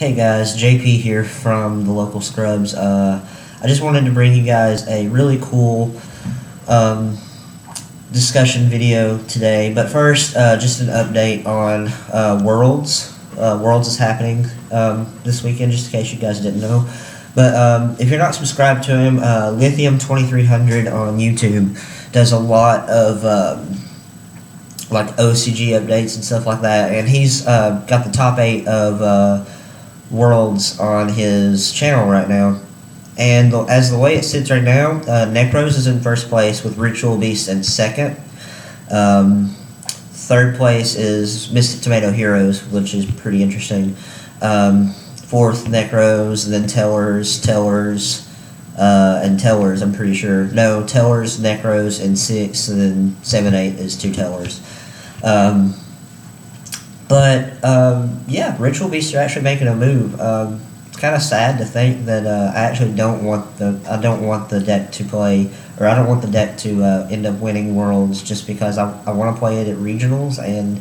Hey guys, JP here from the Local Scrubs. I just wanted to bring you guys a really cool discussion video today. But first, just an update on Worlds. Worlds is happening this weekend, just in case you guys didn't know. But if you're not subscribed to him, Lithium2300 on YouTube does a lot of like OCG updates and stuff like that, and he's got the top 8 of Worlds on his channel right now. And as the way it sits right now, Necros is in first place with Ritual Beast in second. Third place is Mystic Tomato Heroes, which is pretty interesting. Fourth, Necros, and then Tellers, and Tellers, I'm pretty sure. No, Tellers, Necros, and 6, and then 7, 8 is 2 Tellers. Yeah, Ritual Beasts are actually making a move. It's kind of sad to think that I actually don't want the deck to play, or I don't want the deck to end up winning Worlds, just because I want to play it at regionals, and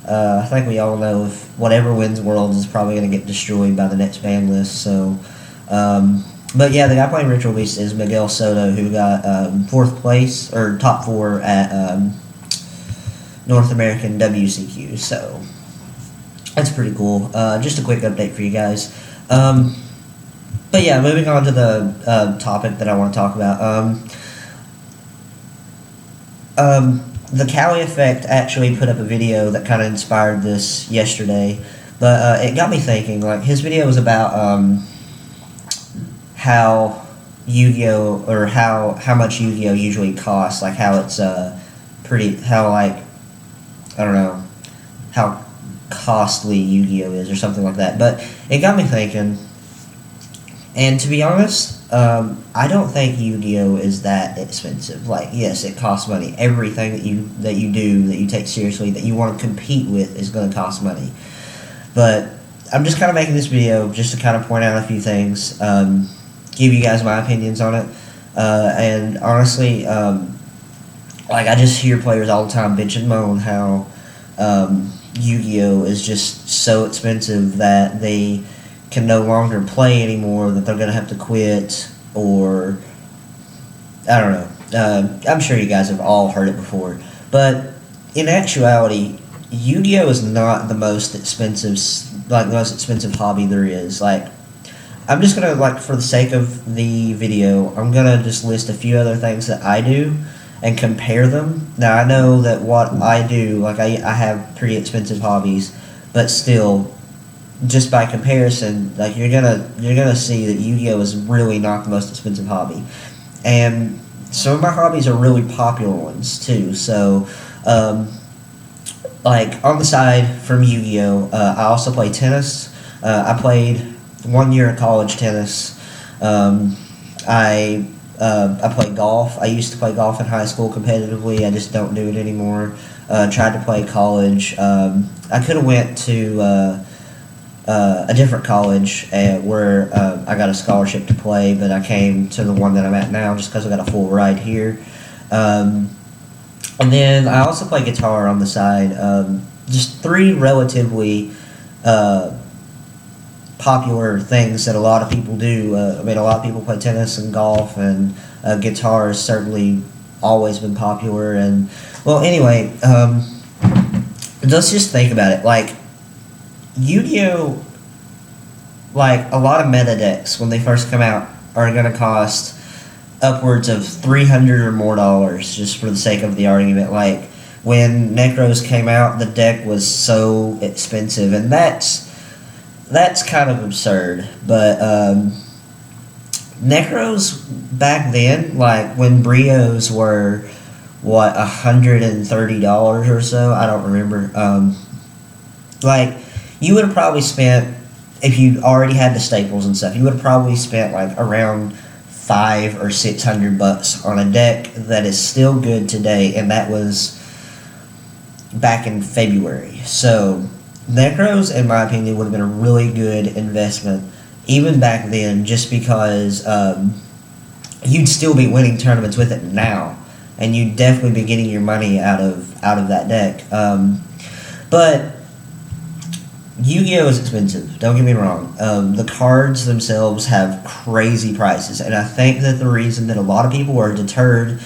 I think we all know if whatever wins Worlds is probably going to get destroyed by the next ban list. So, but yeah, the guy playing Ritual Beast is Miguel Soto, who got 4th place or top 4 at North American WCQ. So that's pretty cool. Just a quick update for you guys. But yeah, moving on to the topic that I want to talk about. The Cali Effect actually put up a video that kind of inspired this yesterday, but it got me thinking. Like, his video was about how Yu-Gi-Oh, or how much Yu-Gi-Oh usually costs, like how it's I don't know how costly Yu-Gi-Oh is or something like that. But it got me thinking, and to be honest, I don't think Yu-Gi-Oh is that expensive. Like, yes, it costs money. Everything that you do, that you take seriously, that you want to compete with, is going to cost money. But I'm just kind of making this video just to kind of point out a few things, give you guys my opinions on it, and honestly, like, I just hear players all the time bitch and moan how Yu-Gi-Oh is just so expensive that they can no longer play anymore, that they're going to have to quit, or I don't know. I'm sure you guys have all heard it before. But in actuality, Yu-Gi-Oh is not the most expensive hobby there is. Like, I'm just going to, like, for the sake of the video, I'm going to just list a few other things that I do and compare them. Now, I know that what I do, like, I have pretty expensive hobbies, but still, just by comparison, like, you're gonna see that Yu-Gi-Oh is really not the most expensive hobby. And some of my hobbies are really popular ones too. So, like, on the side from Yu-Gi-Oh, I also play tennis. I played 1 year of college tennis. I play golf. I used to play golf in high school competitively. I just don't do it anymore. Tried to play college. I could have went to a different college where I got a scholarship to play, but I came to the one that I'm at now just because I got a full ride here. And then I also play guitar on the side. Just 3 relatively popular things that a lot of people do. I mean, a lot of people play tennis and golf, and guitar has certainly always been popular. And, well, anyway, let's just think about it. Like, Yu-Gi-Oh, like, a lot of meta decks, when they first come out, are going to cost upwards of $300 or more, just for the sake of the argument. Like, when Necros came out, the deck was so expensive, and that's kind of absurd. But Necros back then, like, when Brios were, what, $130 or so, I don't remember. Like, you would have probably spent, if you already had the staples and stuff, you would have probably spent like around $500 or $600 on a deck that is still good today, and that was back in February. So Necros, in my opinion, would have been a really good investment even back then, just because you'd still be winning tournaments with it now, and you'd definitely be getting your money out of that deck. But Yu-Gi-Oh is expensive. Don't get me wrong. The cards themselves have crazy prices, and I think that the reason that a lot of people are deterred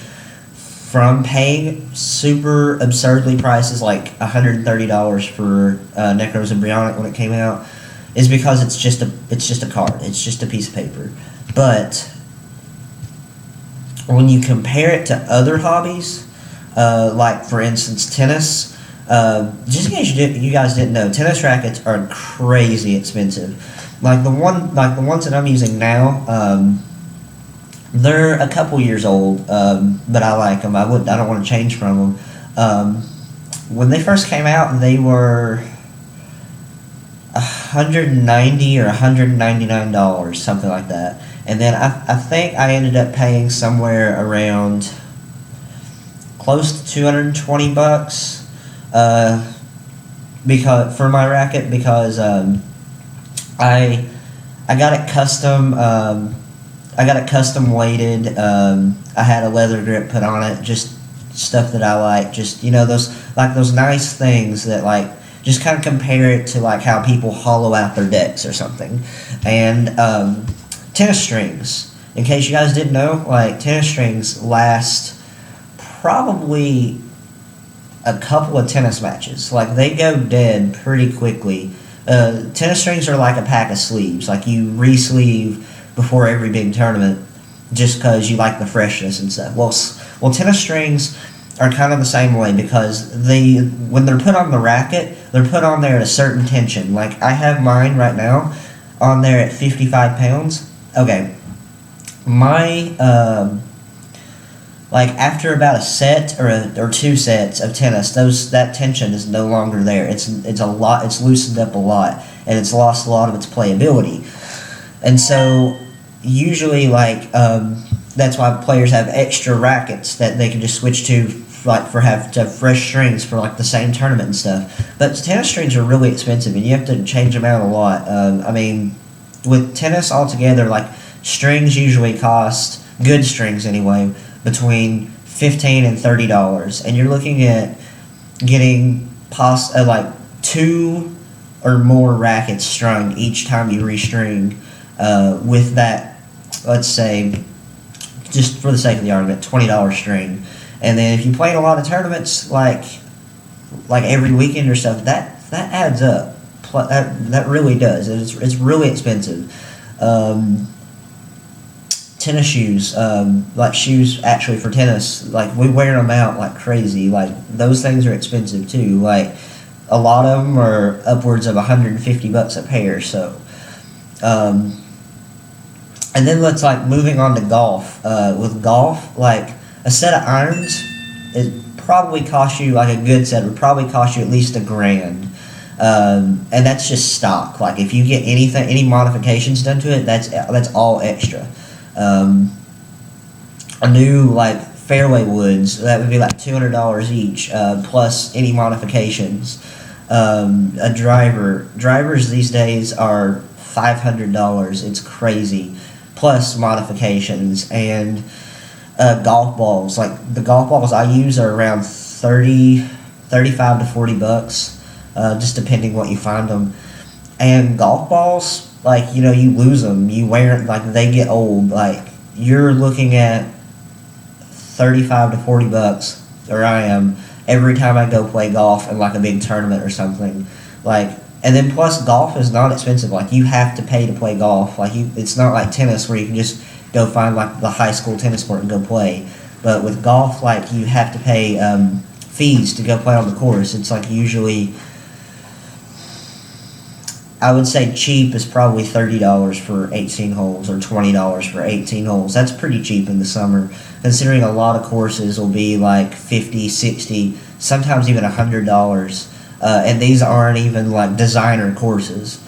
from paying super absurdly prices like $130 for Necros and Brionic when it came out is because it's just a card. It's just a piece of paper. But when you compare it to other hobbies, like for instance tennis. Just in case you guys didn't know, tennis rackets are crazy expensive. Like the ones that I'm using now, they're a couple years old, but I like them. I don't want to change from them. When they first came out, they were $190 or $199, something like that. And then I think I ended up paying somewhere around close to $220. Because for my racket, because I got it custom. I got it custom weighted. I had a leather grip put on it, just stuff that I like. Just those nice things that like just kind of compare it to like how people hollow out their decks or something. And tennis strings. In case you guys didn't know, like tennis strings last probably a couple of tennis matches. Like they go dead pretty quickly. Tennis strings are like a pack of sleeves. Like you re-sleeve before every big tournament just because you like the freshness and stuff. Well, tennis strings are kind of the same way because when they're put on the racket, they're put on there at a certain tension. Like I have mine right now on there at 55 pounds. Okay, my like after about a set or two sets of tennis, that tension is no longer there. It's loosened up a lot, and it's lost a lot of its playability. And so usually like that's why players have extra rackets that they can just switch to like to have fresh strings for like the same tournament and stuff. But tennis strings are really expensive, and you have to change them out a lot. I mean, with tennis altogether, like strings usually cost, good strings anyway, between $15 and $30, and you're looking at getting like 2 or more rackets strung each time you restring. With that, let's say, just for the sake of the argument, $20 string, and then if you play in a lot of tournaments, like every weekend or stuff, that adds up. That really does. It's really expensive. Tennis shoes, like shoes actually for tennis, like we wear them out like crazy. Like those things are expensive too. Like a lot of them are upwards of $150 a pair. So, and then let's like moving on to golf. With golf, like a set of irons, it probably costs you like a good set would probably cost you at least $1,000. And that's just stock. Like if you get any modifications done to it, that's all extra. A new like fairway woods, that would be like $200 each, plus any modifications. A drivers these days are $500. It's crazy, plus modifications. And golf balls, like the golf balls I use are around 35 to $40, just depending what you find them. And golf balls, like, you lose them, you wear it, like, they get old. Like, you're looking at 35 to $40, or I am, every time I go play golf in, like, a big tournament or something. Like, and then plus, golf is not expensive. Like, you have to pay to play golf. Like, it's not like tennis where you can just go find, like, the high school tennis court and go play. But with golf, like, you have to pay fees to go play on the course. It's, like, usually, I would say cheap is probably $30 for 18 holes or $20 for 18 holes. That's pretty cheap in the summer, considering a lot of courses will be like $50, $60, sometimes even $100. And these aren't even like designer courses.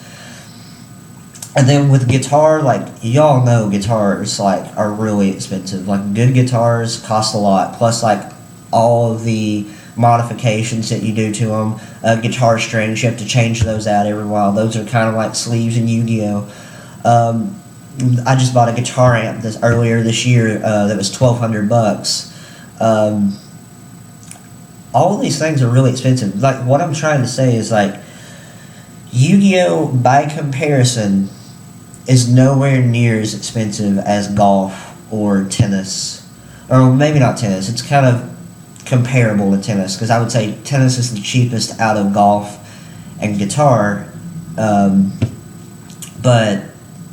And then with guitar, like y'all know guitars like are really expensive. Like good guitars cost a lot, plus like all of the modifications that you do to them. Guitar strings, you have to change those out every while. Those are kind of like sleeves in Yu-Gi-Oh. I just bought a guitar amp earlier this year that was $1,200. All of these things are really expensive. Like what I'm trying to say is like Yu-Gi-Oh, by comparison, is nowhere near as expensive as golf or tennis. Or maybe not tennis. It's kind of comparable to tennis, because I would say tennis is the cheapest out of golf and guitar, but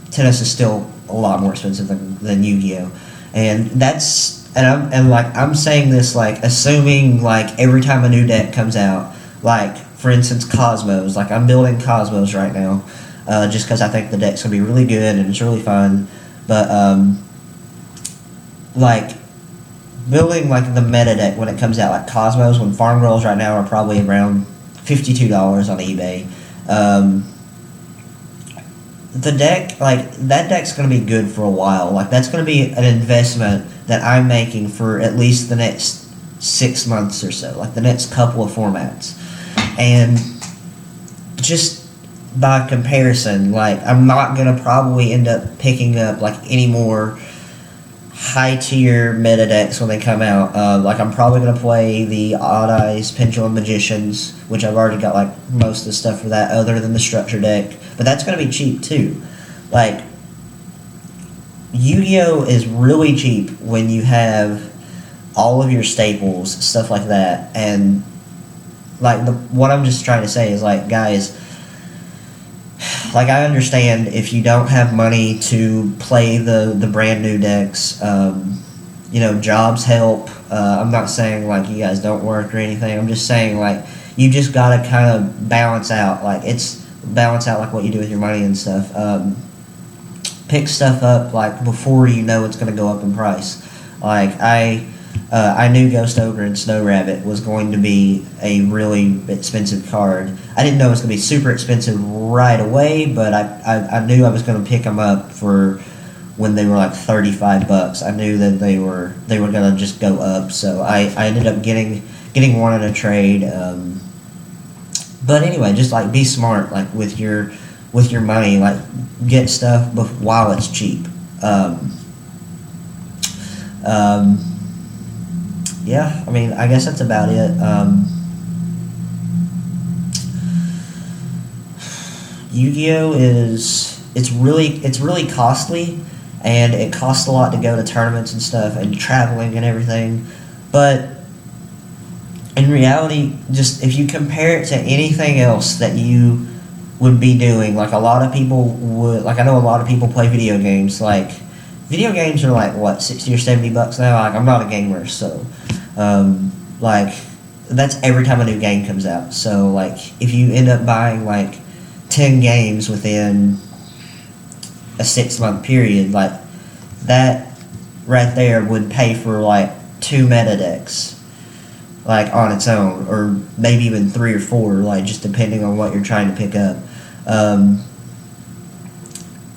tennis is still a lot more expensive than Yu-Gi-Oh, and I'm saying this like assuming like every time a new deck comes out, like for instance Cosmos, like I'm building Cosmos right now, just because I think the deck's gonna be really good and it's really fun, but like building like the meta deck when it comes out, like Cosmos, when Farm Girls right now are probably around $52 on eBay. The deck, like that deck's going to be good for a while. Like that's going to be an investment that I'm making for at least the next 6 months or so, like the next couple of formats. And just by comparison, like I'm not going to probably end up picking up like any more high tier meta decks when they come out. Like I'm probably gonna play the Odd Eyes Pendulum Magicians, which I've already got like most of the stuff for that, other than the structure deck. But that's gonna be cheap too. Like Yu-Gi-Oh is really cheap when you have all of your staples, stuff like that. And like what I'm just trying to say is like, guys, like I understand if you don't have money to play the brand new decks, jobs help. I'm not saying like you guys don't work or anything. I'm just saying like you just gotta kind of balance out like what you do with your money and stuff. Pick stuff up like before you know it's gonna go up in price. Like I knew Ghost Ogre and Snow Rabbit was going to be a really expensive card. I didn't know it was going to be super expensive right away, but I knew I was going to pick them up for when they were like $35. I knew that they were going to just go up, so I ended up getting one in a trade. But anyway, just like be smart, like with your money, like get stuff while it's cheap. Yeah, I mean, I guess that's about it. Yu-Gi-Oh it's really costly, and it costs a lot to go to tournaments and stuff and traveling and everything. But in reality, just if you compare it to anything else that you would be doing, like a lot of people would, like I know a lot of people play video games. Like video games are like what, $60 or $70 now. Like I'm not a gamer, so. Like that's every time a new game comes out. So like if you end up buying like 10 games within a 6-month period, like that right there would pay for like 2 meta decks, like on its own, or maybe even 3 or 4, like just depending on what you're trying to pick up.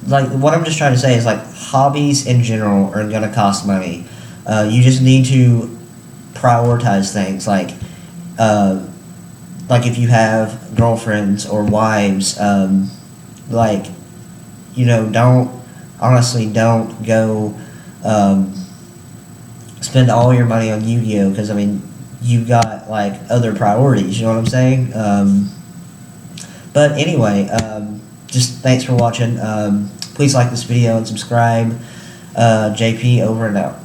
Like what I'm just trying to say is like hobbies in general are gonna cost money. You just need to prioritize things like if you have girlfriends or wives, like don't go spend all your money on Yu-Gi-Oh, because I mean you got like other priorities, you know what I'm saying. But anyway, just thanks for watching. Please like this video and subscribe. JP over and out.